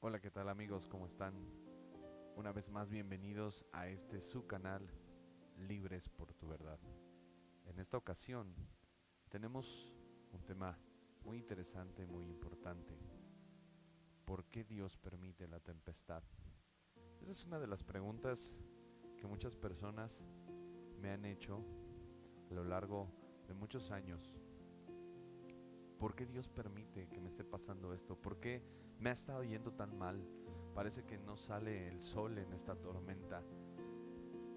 Hola, ¿qué tal amigos? ¿Cómo están? Una vez más bienvenidos a este su canal Libres por tu verdad. En esta ocasión tenemos un tema muy interesante, muy importante. ¿Por qué Dios permite la tempestad? Esa es una de las preguntas que muchas personas me han hecho a lo largo de muchos años. ¿Por qué Dios permite que me esté pasando esto? ¿Por qué me ha estado yendo tan mal? Parece que no sale el sol en esta tormenta.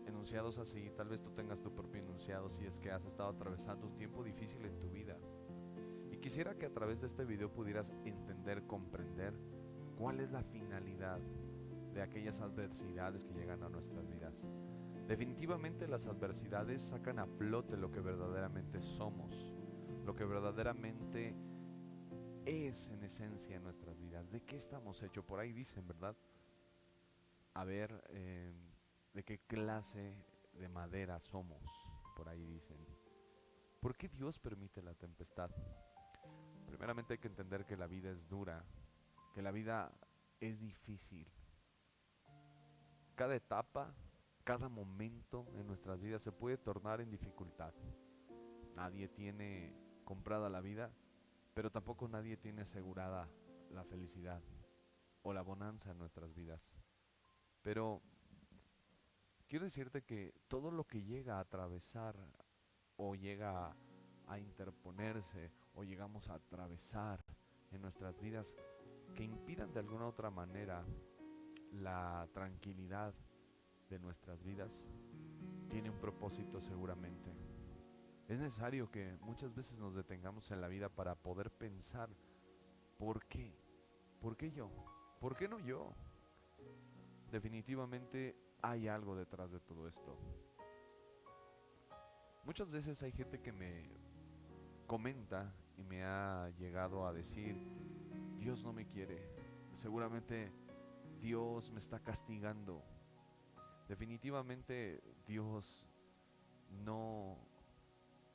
Enunciados así, tal vez tú tengas tu propio enunciado si es que has estado atravesando un tiempo difícil en tu vida. Y quisiera que a través de este video pudieras entender, comprender cuál es la finalidad de aquellas adversidades que llegan a nuestras vidas. Definitivamente las adversidades sacan a flote lo que verdaderamente somos, lo que verdaderamente es en esencia en nuestras vidas. ¿De qué estamos hechos? Por ahí dicen, ¿verdad? A ver, ¿de qué clase de madera somos? Por ahí dicen. ¿Por qué Dios permite la tempestad? Primeramente hay que entender que la vida es dura, que la vida es difícil. Cada etapa, cada momento en nuestras vidas se puede tornar en dificultad. Nadie tiene comprada la vida, pero tampoco nadie tiene asegurada la felicidad o la bonanza en nuestras vidas. Pero quiero decirte que todo lo que llega a atravesar o llega a interponerse o llegamos a atravesar en nuestras vidas que impidan de alguna u otra manera la tranquilidad de nuestras vidas, tiene un propósito seguramente. Es necesario que muchas veces nos detengamos en la vida para poder pensar, ¿por qué? ¿Por qué yo? ¿Por qué no yo? Definitivamente hay algo detrás de todo esto. Muchas veces hay gente que me comenta y me ha llegado a decir, Dios no me quiere, seguramente Dios me está castigando. Definitivamente Dios no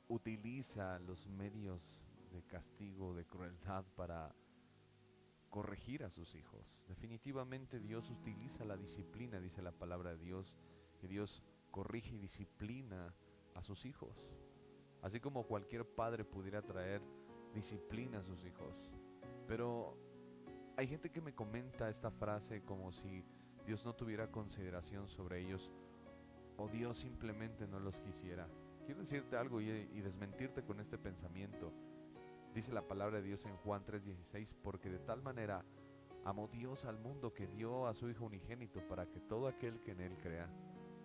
utiliza los medios de castigo, de crueldad para corregir a sus hijos. Definitivamente Dios utiliza la disciplina, dice la palabra de Dios, que Dios corrige y disciplina a sus hijos. Así como cualquier padre pudiera traer disciplina a sus hijos. Pero hay gente que me comenta esta frase como si Dios no tuviera consideración sobre ellos o Dios simplemente no los quisiera. Quiero decirte algo y desmentirte con este pensamiento. Dice la palabra de Dios en Juan 3:16, porque de tal manera amó Dios al mundo que dio a su Hijo unigénito para que todo aquel que en Él crea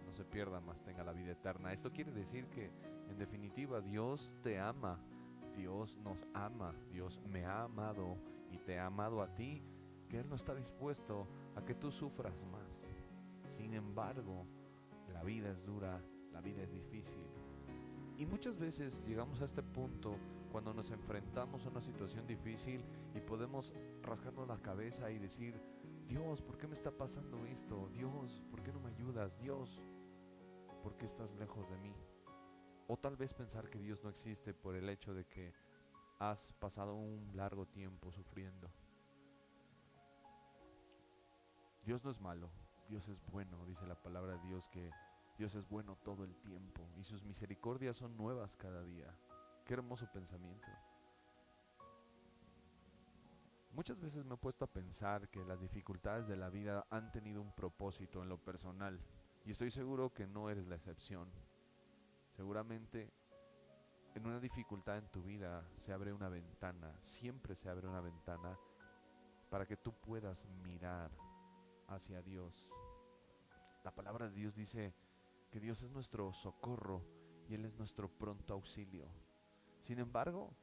no se pierda, mas tenga la vida eterna. Esto quiere decir que, en definitiva, Dios te ama, Dios nos ama, Dios me ha amado y te ha amado a ti, que Él no está dispuesto a que tú sufras más. Sin embargo, la vida es dura, la vida es difícil. Y muchas veces llegamos a este punto cuando nos enfrentamos a una situación difícil y podemos rascarnos la cabeza y decir, Dios, ¿por qué me está pasando esto? Dios, ¿por qué no me ayudas? Dios, ¿por qué estás lejos de mí? O tal vez pensar que Dios no existe por el hecho de que has pasado un largo tiempo sufriendo. Dios no es malo, Dios es bueno, dice la palabra de Dios que Dios es bueno todo el tiempo y sus misericordias son nuevas cada día. Qué hermoso pensamiento. Muchas veces me he puesto a pensar que las dificultades de la vida han tenido un propósito en lo personal y estoy seguro que no eres la excepción. Seguramente en una dificultad en tu vida se abre una ventana, siempre se abre una ventana para que tú puedas mirar hacia Dios. La palabra de Dios dice que Dios es nuestro socorro y Él es nuestro pronto auxilio. Sin embargo,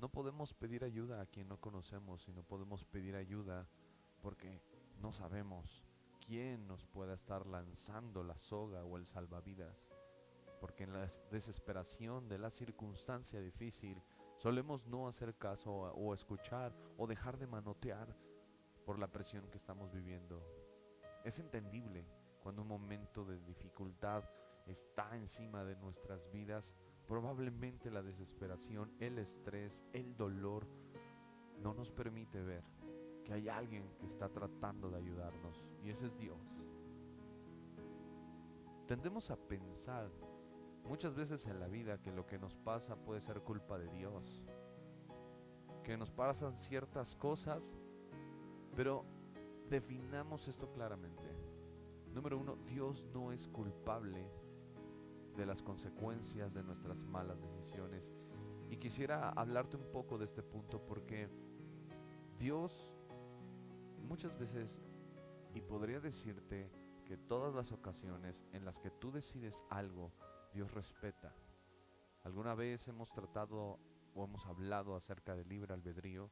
no podemos pedir ayuda a quien no conocemos y no podemos pedir ayuda porque no sabemos quién nos pueda estar lanzando la soga o el salvavidas. Porque en la desesperación de la circunstancia difícil solemos no hacer caso o escuchar o dejar de manotear por la presión que estamos viviendo. Es entendible cuando un momento de dificultad está encima de nuestras vidas, probablemente la desesperación, el estrés, el dolor no nos permite ver. que hay alguien que está tratando de ayudarnos, y ese es Dios. Tendemos a pensar muchas veces en la vida que lo que nos pasa puede ser culpa de Dios, que nos pasan ciertas cosas, pero definamos esto claramente. Número uno, Dios no es culpable de las consecuencias de nuestras malas decisiones. Y quisiera hablarte un poco de este punto porque Dios muchas veces, y podría decirte que todas las ocasiones en las que tú decides algo, Dios respeta. Alguna vez hemos tratado o hemos hablado acerca del libre albedrío,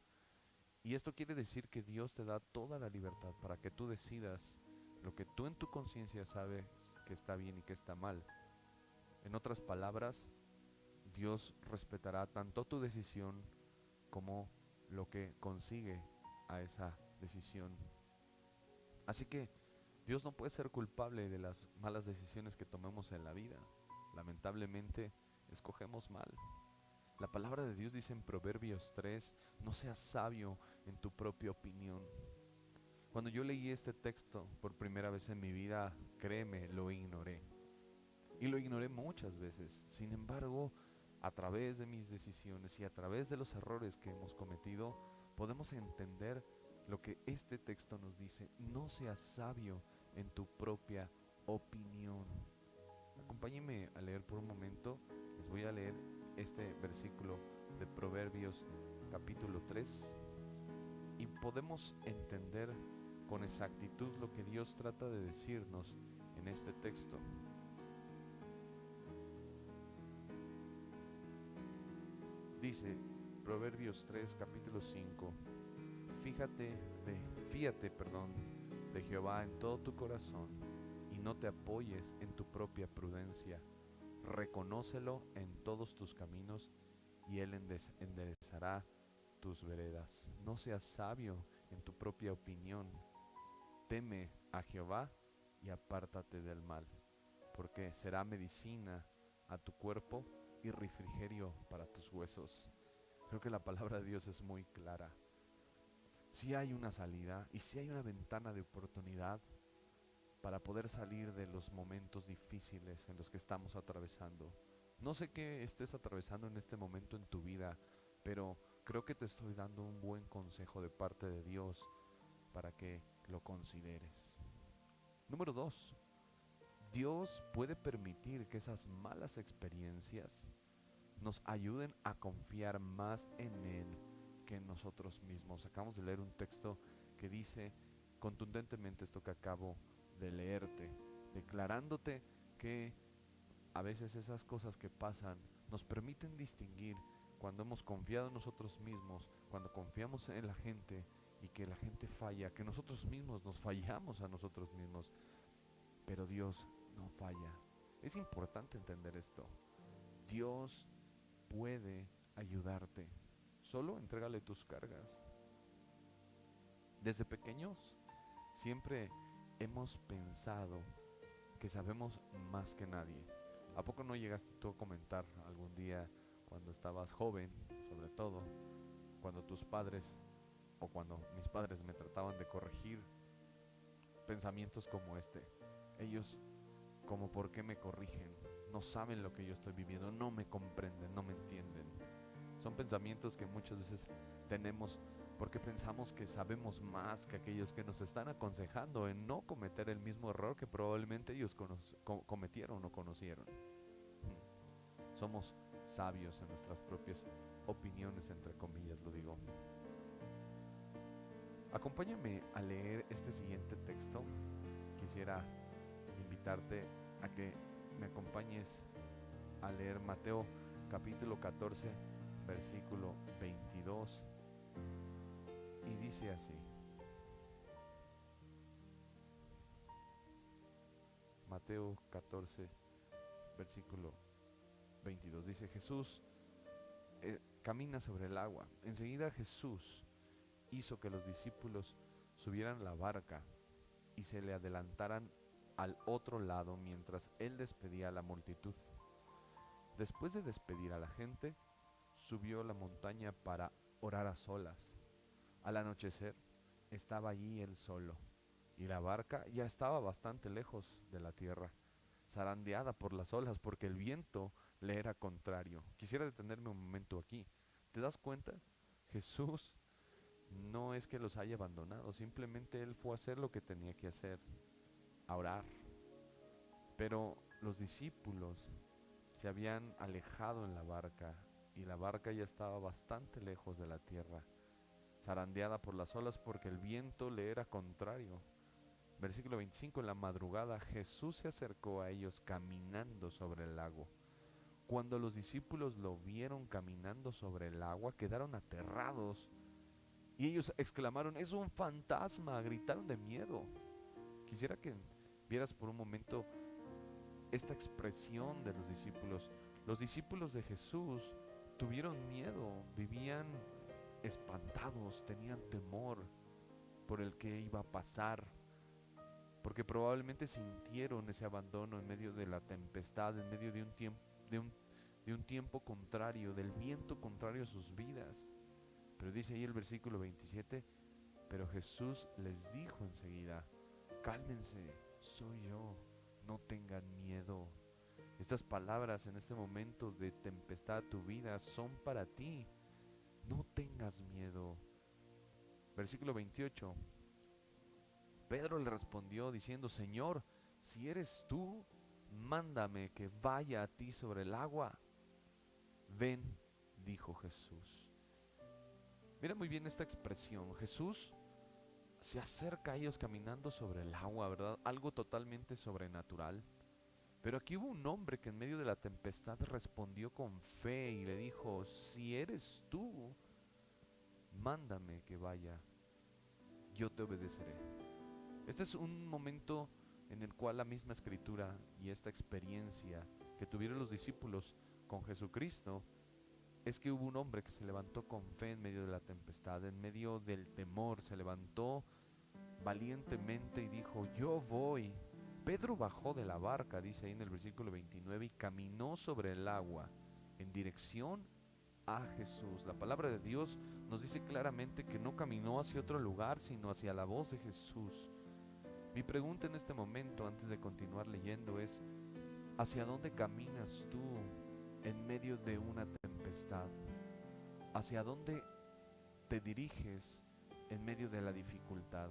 y esto quiere decir que Dios te da toda la libertad para que tú decidas lo que tú en tu conciencia sabes que está bien y que está mal. En otras palabras, Dios respetará tanto tu decisión como lo que consigue a esa decisión. Así que Dios no puede ser culpable de las malas decisiones que tomemos en la vida. Lamentablemente, escogemos mal. La palabra de Dios dice en Proverbios 3, no seas sabio en tu propia opinión. Cuando yo leí este texto por primera vez en mi vida, créeme, lo ignoré. Y lo ignoré muchas veces. Sin embargo, a través de mis decisiones y a través de los errores que hemos cometido, podemos entender lo que este texto nos dice. No seas sabio en tu propia opinión. Acompáñenme a leer por un momento. Les voy a leer este versículo de Proverbios capítulo 3 y podemos entender con exactitud lo que Dios trata de decirnos en este texto. Dice Proverbios 3 capítulo 5, fíate de Jehová en todo tu corazón y no te apoyes en tu propia prudencia. Reconócelo en todos tus caminos y Él enderezará tus veredas. No seas sabio en tu propia opinión. Teme a Jehová y apártate del mal, porque será medicina a tu cuerpo y refrigerio para tus huesos. Creo que la palabra de Dios es muy clara. Si hay una salida y si hay una ventana de oportunidad para poder salir de los momentos difíciles en los que estamos atravesando. No sé qué estés atravesando en este momento en tu vida, pero creo que te estoy dando un buen consejo de parte de Dios para que lo consideres. Número 2. Dios puede permitir que esas malas experiencias nos ayuden a confiar más en Él que en nosotros mismos. Acabamos de leer un texto que dice contundentemente esto que acabo de leerte, declarándote que a veces esas cosas que pasan nos permiten distinguir cuando hemos confiado en nosotros mismos, cuando confiamos en la gente y que la gente falla, que nosotros mismos nos fallamos a nosotros mismos, pero Dios no falla. Es importante entender esto. Dios puede ayudarte. Solo entrégale tus cargas. Desde pequeños siempre hemos pensado que sabemos más que nadie. ¿A poco no llegaste tú a comentar algún día cuando estabas joven, sobre todo, cuando tus padres o cuando mis padres me trataban de corregir, pensamientos como este? Ellos, como por qué me corrigen, no saben lo que yo estoy viviendo, no me comprenden, no me entienden. Son pensamientos que muchas veces tenemos porque pensamos que sabemos más que aquellos que nos están aconsejando en no cometer el mismo error que probablemente ellos cometieron o conocieron. Somos sabios en nuestras propias opiniones, entre comillas lo digo. Acompáñame a leer este siguiente texto. Quisiera invitarte a que me acompañes a leer Mateo capítulo 14, versículo 22. Y dice así. Mateo 14, versículo 22. Dice: Jesús camina sobre el agua. Enseguida Jesús hizo que los discípulos subieran a la barca y se le adelantaran al otro lado mientras él despedía a la multitud. Después de despedir a la gente, subió a la montaña para orar a solas. Al anochecer, estaba allí él solo, y la barca ya estaba bastante lejos de la tierra, zarandeada por las olas porque el viento le era contrario. Quisiera detenerme un momento aquí. ¿Te das cuenta? Jesús no es que los haya abandonado, simplemente él fue a hacer lo que tenía que hacer, a orar. Pero los discípulos se habían alejado en la barca y la barca ya estaba bastante lejos de la tierra, zarandeada por las olas porque el viento le era contrario. Versículo 25, en la madrugada Jesús se acercó a ellos caminando sobre el lago. Cuando los discípulos lo vieron caminando sobre el agua, quedaron aterrados y ellos exclamaron, es un fantasma, gritaron de miedo. Quisiera que vieras por un momento esta expresión de los discípulos. Los discípulos de Jesús tuvieron miedo, vivían espantados, tenían temor por el que iba a pasar, porque probablemente sintieron ese abandono en medio de la tempestad, en medio de un tiempo, de un tiempo contrario, del viento contrario a sus vidas. Pero dice ahí el versículo 27, pero Jesús les dijo enseguida, cálmense, soy yo, no tengan miedo. Estas palabras en este momento de tempestad a tu vida son para ti, no tengas miedo. Versículo 28, Pedro le respondió diciendo, Señor, si eres tú, mándame que vaya a ti sobre el agua. Ven, dijo Jesús. Mira muy bien esta expresión. Jesús se acerca a ellos caminando sobre el agua, ¿verdad? Algo totalmente sobrenatural. Pero aquí hubo un hombre que en medio de la tempestad respondió con fe y le dijo, si eres tú, mándame que vaya, yo te obedeceré. Este es un momento en el cual la misma escritura y esta experiencia que tuvieron los discípulos con Jesucristo es que hubo un hombre que se levantó con fe en medio de la tempestad, en medio del temor, se levantó valientemente y dijo, yo voy. Pedro bajó de la barca, dice ahí en el versículo 29, y caminó sobre el agua en dirección a Jesús. La palabra de Dios nos dice claramente que no caminó hacia otro lugar, sino hacia la voz de Jesús. Mi pregunta en este momento, antes de continuar leyendo, es, ¿hacia dónde caminas tú en medio de una tempestad? ¿Hacia dónde te diriges en medio de la dificultad?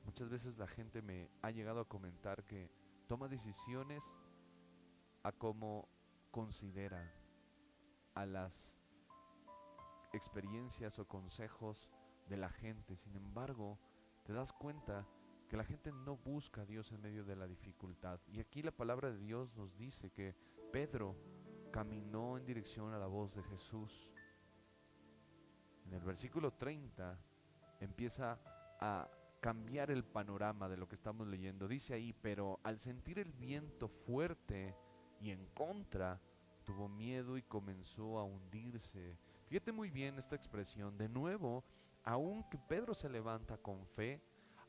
Muchas veces la gente me ha llegado a comentar que toma decisiones a cómo considera, a las experiencias o consejos de la gente. Sin embargo, te das cuenta que la gente no busca a Dios en medio de la dificultad. Y aquí la palabra de Dios nos dice que Pedro caminó en dirección a la voz de Jesús. En el versículo 30 empieza a cambiar el panorama de lo que estamos leyendo. Dice ahí, pero al sentir el viento fuerte y en contra, tuvo miedo y comenzó a hundirse. Fíjate muy bien esta expresión. De nuevo, aunque Pedro se levanta con fe,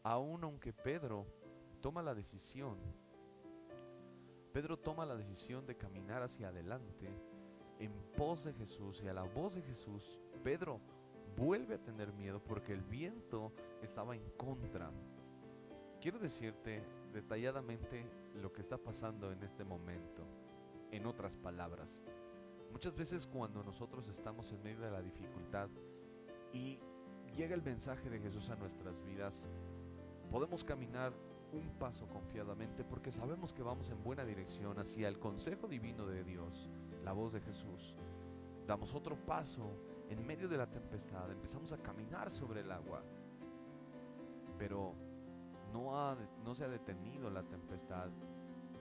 aun aunque Pedro toma la decisión de caminar hacia adelante en pos de Jesús y a la voz de Jesús, Pedro vuelve a tener miedo porque el viento estaba en contra. Quiero decirte detalladamente lo que está pasando en este momento. En otras palabras, muchas veces cuando nosotros estamos en medio de la dificultad y llega el mensaje de Jesús a nuestras vidas, podemos caminar un paso confiadamente porque sabemos que vamos en buena dirección hacia el consejo divino de Dios, la voz de Jesús. Damos otro paso en medio de la tempestad, empezamos a caminar sobre el agua, pero no se ha detenido la tempestad.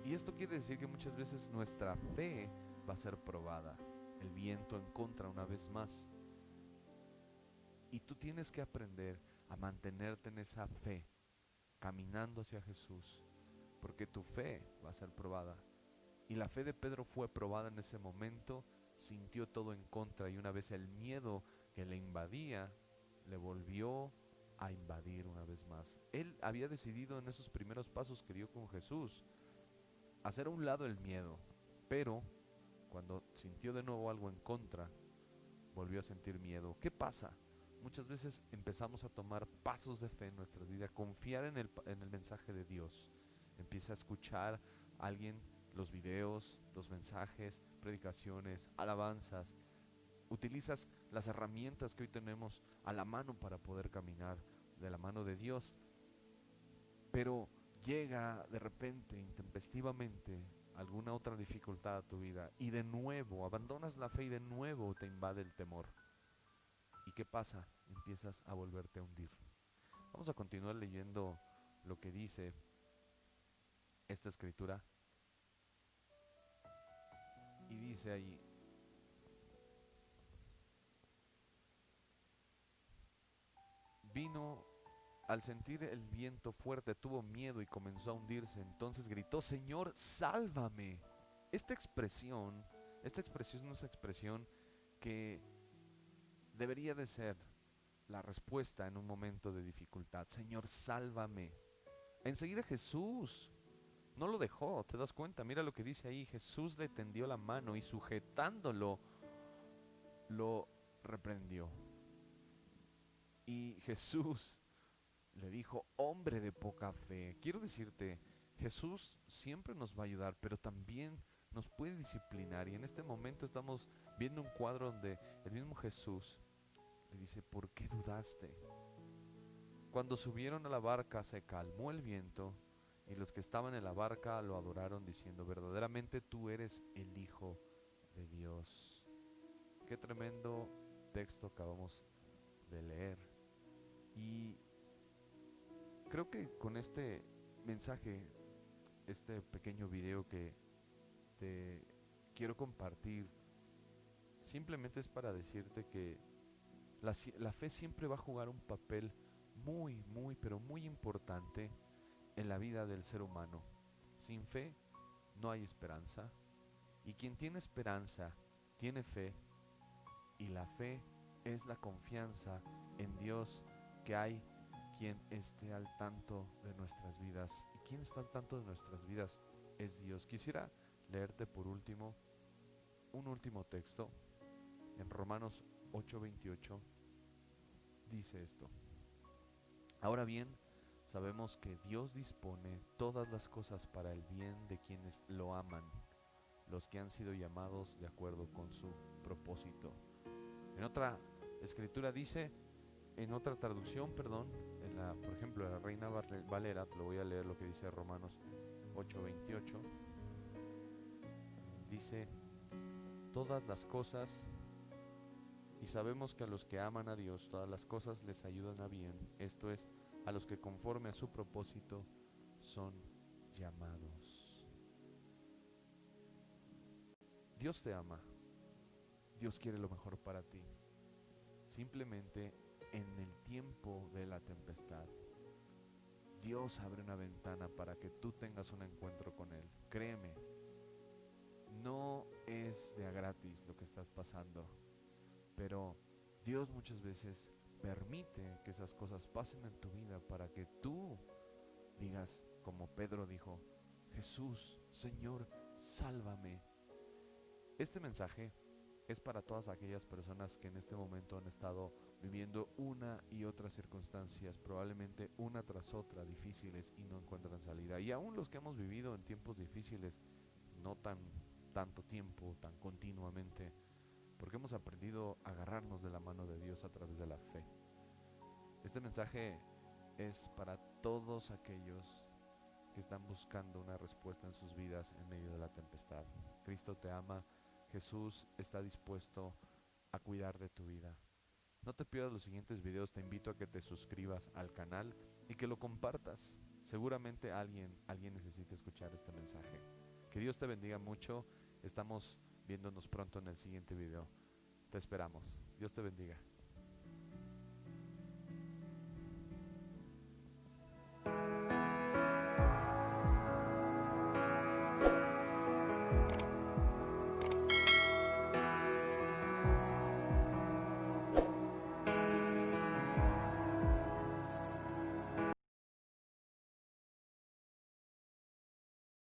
Y esto quiere decir que muchas veces nuestra fe va a ser probada, el viento en contra una vez más. Y tú tienes que aprender a mantenerte en esa fe, caminando hacia Jesús, porque tu fe va a ser probada. Y la fe de Pedro fue probada en ese momento, sintió todo en contra y una vez el miedo que le invadía, le volvió a invadir una vez más. Él había decidido en esos primeros pasos que dio con Jesús hacer a un lado el miedo, pero cuando sintió de nuevo algo en contra, volvió a sentir miedo. ¿Qué pasa muchas veces empezamos a tomar pasos de fe en nuestra vida, confiar en el mensaje de Dios. Empieza a escuchar a alguien los videos, los mensajes, predicaciones, alabanzas. Utilizas las herramientas que hoy tenemos a la mano para poder caminar de la mano de Dios, pero llega de repente, intempestivamente, alguna otra dificultad a tu vida y de nuevo abandonas la fe y de nuevo te invade el temor. ¿Y qué pasa? Empiezas a volverte a hundir. Vamos a continuar leyendo lo que dice esta escritura. Y dice ahí: vino al sentir el viento fuerte, tuvo miedo y comenzó a hundirse. Entonces gritó: Señor, sálvame. Esta expresión, esta expresión es una expresión que debería de ser la respuesta en un momento de dificultad. Señor, sálvame. Enseguida Jesús no lo dejó, ¿te das cuenta? Mira lo que dice ahí. Jesús le tendió la mano y sujetándolo, lo reprendió. Y Jesús le dijo: hombre de poca fe. Quiero decirte, Jesús siempre nos va a ayudar, pero también nos puede disciplinar. Y en este momento estamos viendo un cuadro donde el mismo Jesús le dice: ¿por qué dudaste? Cuando subieron a la barca se calmó el viento y los que estaban en la barca lo adoraron diciendo: verdaderamente tú eres el Hijo de Dios. Qué tremendo texto acabamos de leer. Y creo que con este mensaje, este pequeño video que te quiero compartir, simplemente es para decirte que la fe siempre va a jugar un papel muy, pero muy importante en la vida del ser humano. Sin fe no hay esperanza, y quien tiene esperanza tiene fe, y la fe es la confianza en Dios, que hay quien esté al tanto de nuestras vidas. ¿Y quien está al tanto de nuestras vidas? Es Dios. Quisiera leerte por último un último texto en Romanos 8:28. Dice esto: ahora bien, sabemos que Dios dispone todas las cosas para el bien de quienes lo aman, los que han sido llamados de acuerdo con su propósito. En otra escritura dice, en otra traducción, perdón, por ejemplo, en la Reina Valera, te lo voy a leer lo que dice Romanos 8:28. Dice: todas las cosas, y sabemos que a los que aman a Dios, todas las cosas les ayudan a bien, esto es, a los que conforme a su propósito son llamados. Dios te ama, Dios quiere lo mejor para ti. Simplemente en el tiempo de la tempestad, Dios abre una ventana para que tú tengas un encuentro con Él. Créeme, no es de a gratis lo que estás pasando, pero Dios muchas veces permite que esas cosas pasen en tu vida para que tú digas, como Pedro dijo: Jesús, Señor, sálvame. Este mensaje es para todas aquellas personas que en este momento han estado viviendo una y otra circunstancias, probablemente una tras otra, difíciles, y no encuentran salida. Y aún los que hemos vivido en tiempos difíciles, no tanto tiempo, tan continuamente, porque hemos aprendido a agarrarnos de la mano de Dios a través de la fe. Este mensaje es para todos aquellos que están buscando una respuesta en sus vidas en medio de la tempestad. Cristo te ama, Jesús está dispuesto a cuidar de tu vida. No te pierdas los siguientes videos, te invito a que te suscribas al canal y que lo compartas. Seguramente alguien necesita escuchar este mensaje. Que Dios te bendiga mucho, estamos viéndonos pronto en el siguiente video. Te esperamos. Dios te bendiga.